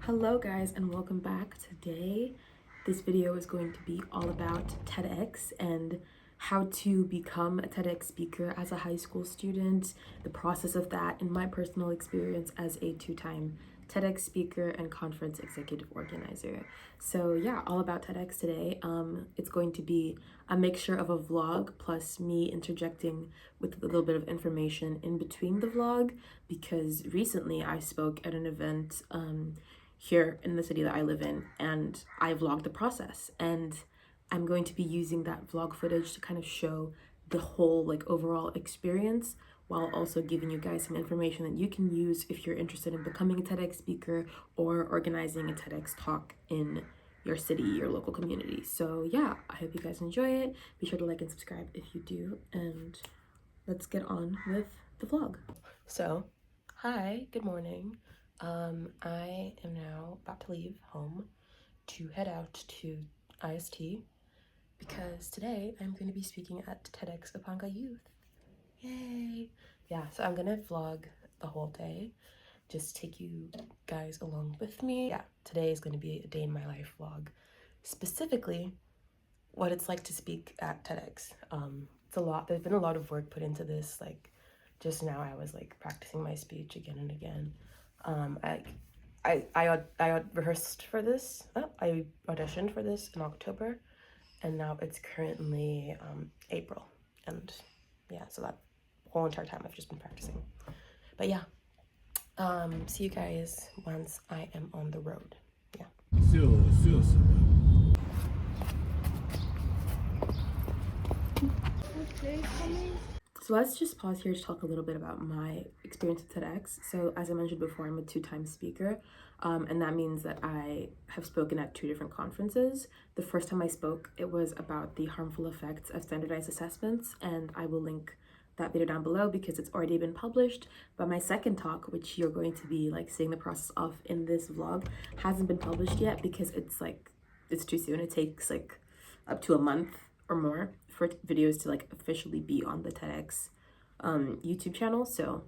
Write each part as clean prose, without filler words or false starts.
Hello guys and welcome back. Today this video is going to be all about TEDx and how to become a TEDx speaker as a high school student, the process of that, and my personal experience as a two-time TEDx speaker and conference executive organizer. So yeah, all about TEDx today. It's going to be a mixture of a vlog plus me interjecting with a little bit of information in between the vlog, because recently I spoke at an event here in the city that I live in, and I vlogged the process, and I'm going to be using that vlog footage to kind of show the whole overall experience, while also giving you guys some information that you can use if you're interested in becoming a TEDx speaker or organizing a TEDx talk in your city, your local community. So yeah, I hope you guys enjoy it. Be sure to like and subscribe if you do, and let's get on with the vlog. So hi, good morning. I am now about to leave home to head out to IST because today I'm going to be speaking at TEDx Upanga Youth. Yay! Yeah, so I'm gonna vlog the whole day, just take you guys along with me. Yeah, today is going to be a day in my life vlog, specifically what it's like to speak at TEDx. It's a lot. There's been a lot of work put into this. Just now I was practicing my speech again and again. I rehearsed for this. I auditioned for this in October, and now it's currently April, and yeah, so that whole entire time I've just been practicing. But yeah, see you guys once I am on the road. Yeah. So let's just pause here to talk a little bit about my experience with TEDx. So as I mentioned before, I'm a two-time speaker, and that means that I have spoken at two different conferences. The first time I spoke, it was about the harmful effects of standardized assessments, and I will link that video down below because it's already been published. But my second talk, which you're going to be seeing the process of in this vlog, hasn't been published yet because it's too soon. It takes up to a month or more for videos to officially be on the TEDx YouTube channel. So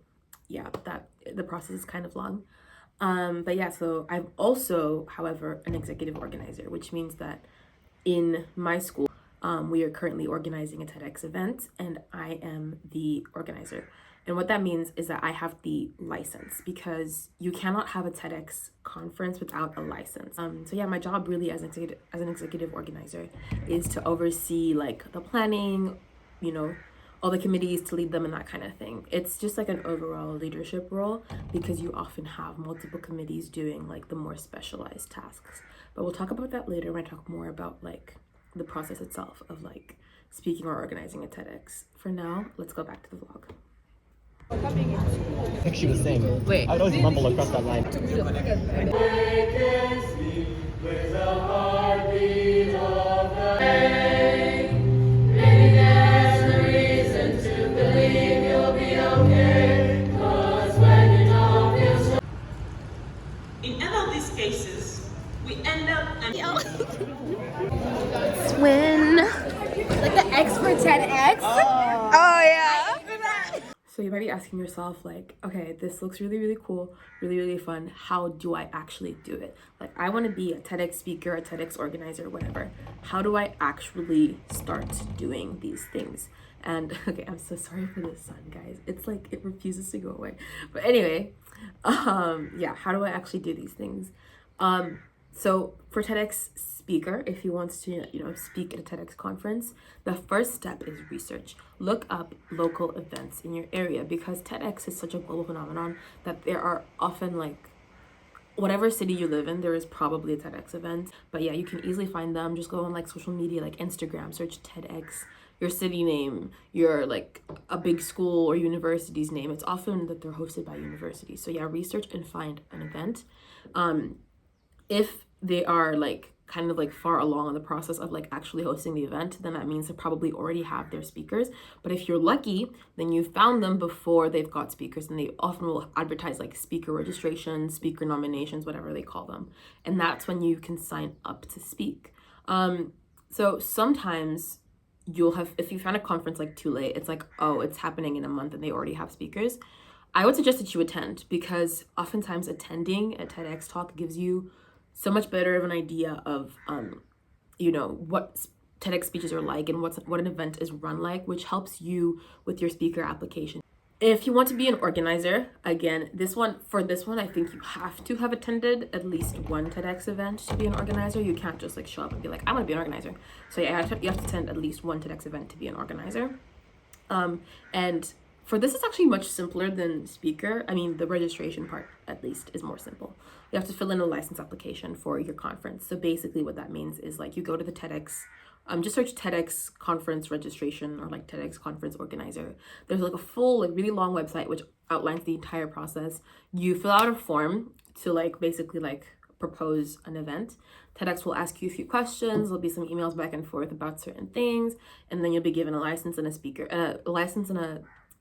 yeah, that the process is kind of long. But yeah, so I'm also, however, an executive organizer, which means that in my school, we are currently organizing a TEDx event, and I am the organizer. And what that means is that I have the license, because you cannot have a TEDx conference without a license. So yeah, my job really as an executive organizer is to oversee the planning, all the committees, to lead them and that kind of thing. It's just an overall leadership role, because you often have multiple committees doing the more specialized tasks. But we'll talk about that later when I talk more about the process itself of speaking or organizing a TEDx. For now, let's go back to the vlog. I think she was saying. Wait. I would always mumble across that line. In any of these cases, we end up and Swin, the expert TEDx. Oh yeah. So you might be asking yourself okay, this looks really, really cool, really, really fun. How do I actually do it? I want to be a TEDx speaker, a TEDx organizer, whatever. How do I actually start doing these things? And okay, I'm so sorry for the sun, guys. It's it refuses to go away. But anyway, yeah, how do I actually do these things? So for TEDx speaker, if he wants to, speak at a TEDx conference, the first step is research. Look up local events in your area, because TEDx is such a global phenomenon that there are often whatever city you live in, there is probably a TEDx event. But yeah, you can easily find them. Just go on social media, Instagram, search TEDx, your city name, your a big school or university's name. It's often that they're hosted by universities. So yeah, research and find an event. If they are kind of far along in the process of actually hosting the event, then that means they probably already have their speakers. But if you're lucky, then you found them before they've got speakers, and they often will advertise speaker registration, speaker nominations, whatever they call them, and that's when you can sign up to speak. So sometimes you'll have, if you found a conference too late, it's oh, it's happening in a month and they already have speakers. I would suggest that you attend, because oftentimes attending a TEDx talk gives you so much better of an idea of, you know, what TEDx speeches are like and what an event is run like, which helps you with your speaker application. If you want to be an organizer, again, for this one, I think you have to have attended at least one TEDx event to be an organizer. You can't just like show up and be like, I want to be an organizer. So yeah, you have to attend at least one TEDx event to be an organizer. And for this, it's actually much simpler than speaker. I mean, the registration part, at least, is more simple. You have to fill in a license application for your conference. So basically what that means is like you go to the TEDx, just search TEDx conference registration or like TEDx conference organizer. There's like a full, like really long website which outlines the entire process. You fill out a form to like basically like propose an event. TEDx will ask you a few questions. There'll be some emails back and forth about certain things, and then you'll be given a license and a license and a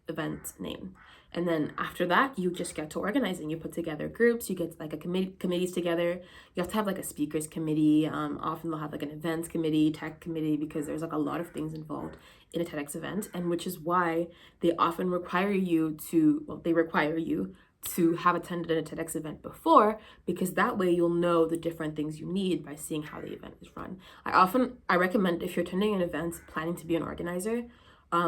event name. And then after that, you just get to organizing. You put together groups, you get like a committees together. You have to have like a speakers committee. Often they'll have like an events committee, tech committee, because there's like a lot of things involved in a TEDx event, and which is why they often require you to have attended a TEDx event before, because that way you'll know the different things you need by seeing how the event is run. I recommend, if you're attending an event planning to be an organizer,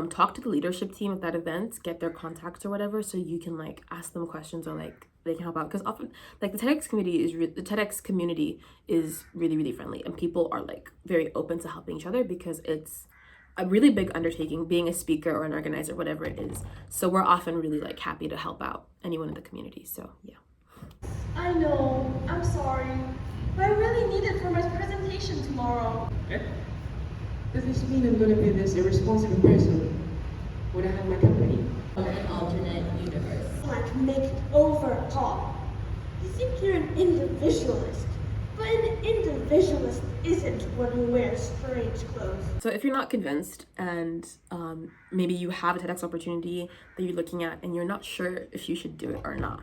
talk to the leadership team of that event, get their contacts or whatever, so you can like ask them questions or like they can help out. Because often like the TEDx community is really, really friendly, and people are like very open to helping each other, because it's a really big undertaking being a speaker or an organizer, whatever it is. So we're often really like happy to help out anyone in the community. So yeah. I know, I'm sorry, but I really need it for my presentation tomorrow. Okay. Does this mean I'm gonna be this irresponsible person when I have my company? An alternate universe. Like, make it over, Paul. You think you're an individualist, but an individualist isn't one who wears strange clothes. So if you're not convinced, and maybe you have a TEDx opportunity that you're looking at and you're not sure if you should do it or not,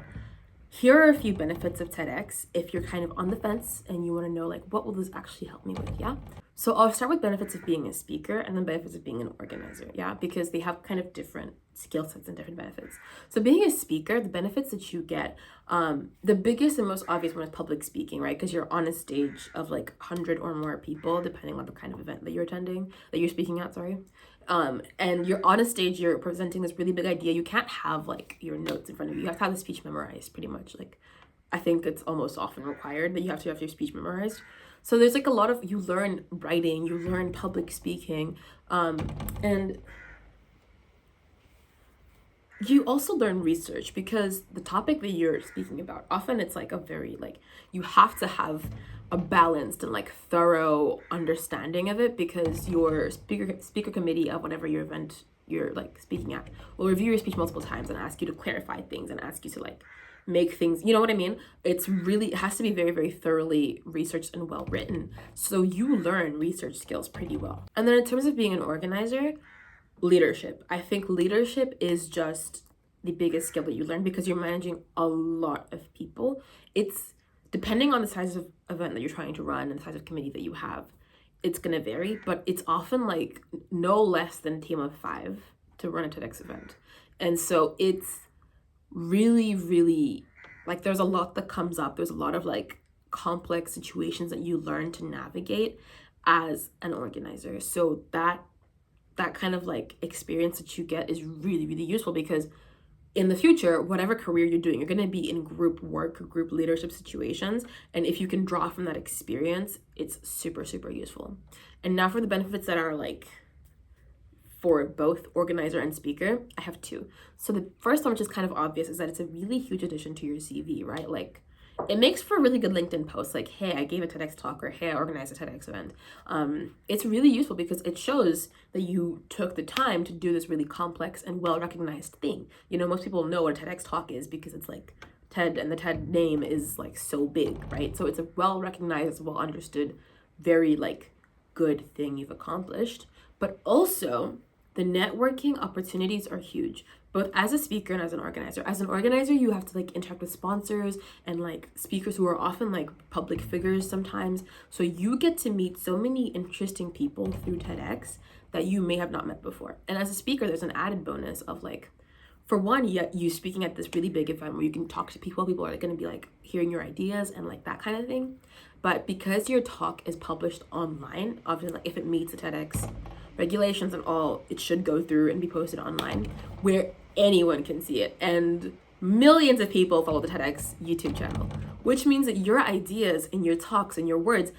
here are a few benefits of TEDx if you're kind of on the fence and you want to know like, what will this actually help me with, yeah? So I'll start with benefits of being a speaker and then benefits of being an organizer, yeah? Because they have kind of different skill sets and different benefits. So being a speaker, the benefits that you get, the biggest and most obvious one is public speaking, right? Because you're on a stage of like 100 or more people, depending on the kind of event that you're attending, that you're speaking at, sorry. And you're on a stage, you're presenting this really big idea. You can't have like your notes in front of you. You have to have the speech memorized pretty much. Like, I think it's almost often required that you have to have your speech memorized. So there's like a lot of, you learn writing, you learn public speaking, and you also learn research, because the topic that you're speaking about, often it's like a very like, you have to have a balanced and like thorough understanding of it, because your speaker committee of whatever your event you're like speaking at will review your speech multiple times and ask you to clarify things and ask you to like make things, you know what I mean? It has to be very, very thoroughly researched and well written. So you learn research skills pretty well. And then in terms of being an organizer, leadership. I think leadership is just the biggest skill that you learn, because you're managing a lot of people. It's depending on the size of event that you're trying to run and the size of committee that you have, it's gonna vary, but it's often like no less than a team of 5 to run a TEDx event. And so it's really, really like, there's a lot that comes up. There's a lot of like complex situations that you learn to navigate as an organizer. So that kind of like experience that you get is really, really useful, because in the future, whatever career you're doing, you're going to be in group work or group leadership situations. And if you can draw from that experience, it's super, super useful. And now for the benefits that are like for both organizer and speaker, I have 2. So the first one, which is kind of obvious, is that it's a really huge addition to your CV, right? Like, it makes for a really good LinkedIn post, like, hey, I gave a TEDx talk, or hey, I organized a TEDx event. It's really useful because it shows that you took the time to do this really complex and well-recognized thing. You know, most people know what a TEDx talk is because it's like TED, and the TED name is like so big, right? So it's a well-recognized, well-understood, very like good thing you've accomplished. But also, the networking opportunities are huge, both as a speaker and as an organizer. As an organizer, you have to like interact with sponsors and like speakers who are often like public figures sometimes. So you get to meet so many interesting people through TEDx that you may have not met before. And as a speaker, there's an added bonus of like, for one, you speaking at this really big event where you can talk to people are like going to be like hearing your ideas and like that kind of thing. But because your talk is published online, obviously like if it meets the TEDx regulations and all, it should go through and be posted online where anyone can see it. And millions of people follow the TEDx YouTube channel, which means that your ideas and your talks and your words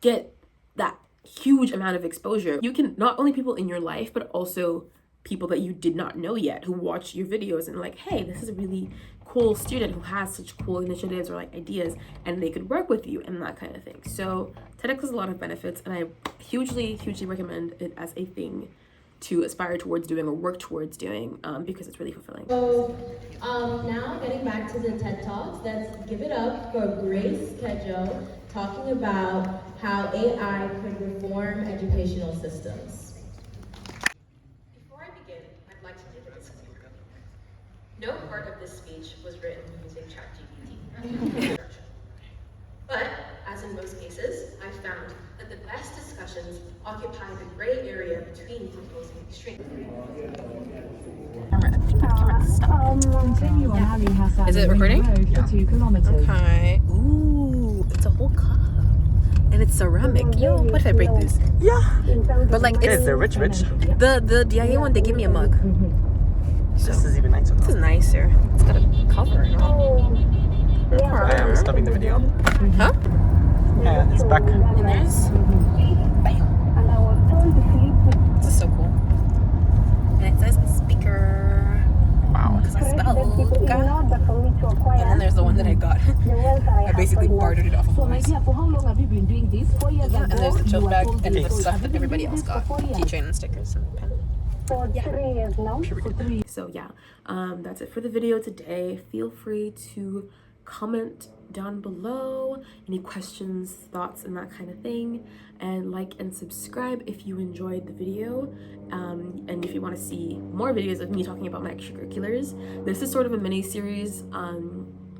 get that huge amount of exposure. You can, not only people in your life, but also people that you did not know yet who watch your videos and like, hey, this is a really cool student who has such cool initiatives or like ideas, and they could work with you and that kind of thing. So TEDx has a lot of benefits, and I hugely recommend it as a thing to aspire towards doing or work towards doing, because it's really fulfilling. So now getting back to the TED Talks, let's give it up for Grace Kedjo talking about how AI could reform educational systems. Before I begin, I'd like to make a disclaimer. No part of this speech was written using ChatGPT. But, as in most cases, I found that the best discussions occupy the gray area between the opposing extremes. Is it recording? Yeah. Okay. Ooh, it's a whole cup. And it's ceramic. Yo, what if I break this? Yeah. But like, it's they're rich. the DIA one, they give me a mug. So, This is even nicer. this is nicer. It's got a cover and all. I am stopping the video. Huh? And it's back. And there's, bam. This is so cool. And it says speaker. Wow. Because I spelled. And then there's the one that I got. I basically bartered it off of Lowe's. For how long have you been doing this? 4 years Yeah, and ago, there's the tote you were bag told and this the was- stuff have that you been everybody doing else this got. for 4 years? Keychain and stickers and pen. For 3 years now. So yeah, that's it for the video today. Feel free to comment down below any questions, thoughts, and that kind of thing, and like and subscribe if you enjoyed the video, and if you want to see more videos of me talking about my extracurriculars. This is sort of a mini series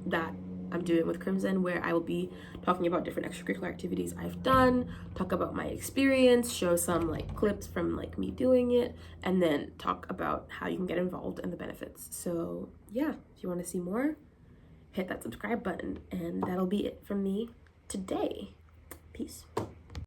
that I'm doing with Crimson, where I will be talking about different extracurricular activities I've done, talk about my experience, show some like clips from like me doing it, and then talk about how you can get involved and the benefits. So yeah, if you want to see more, hit that subscribe button, and that'll be it from me today. Peace.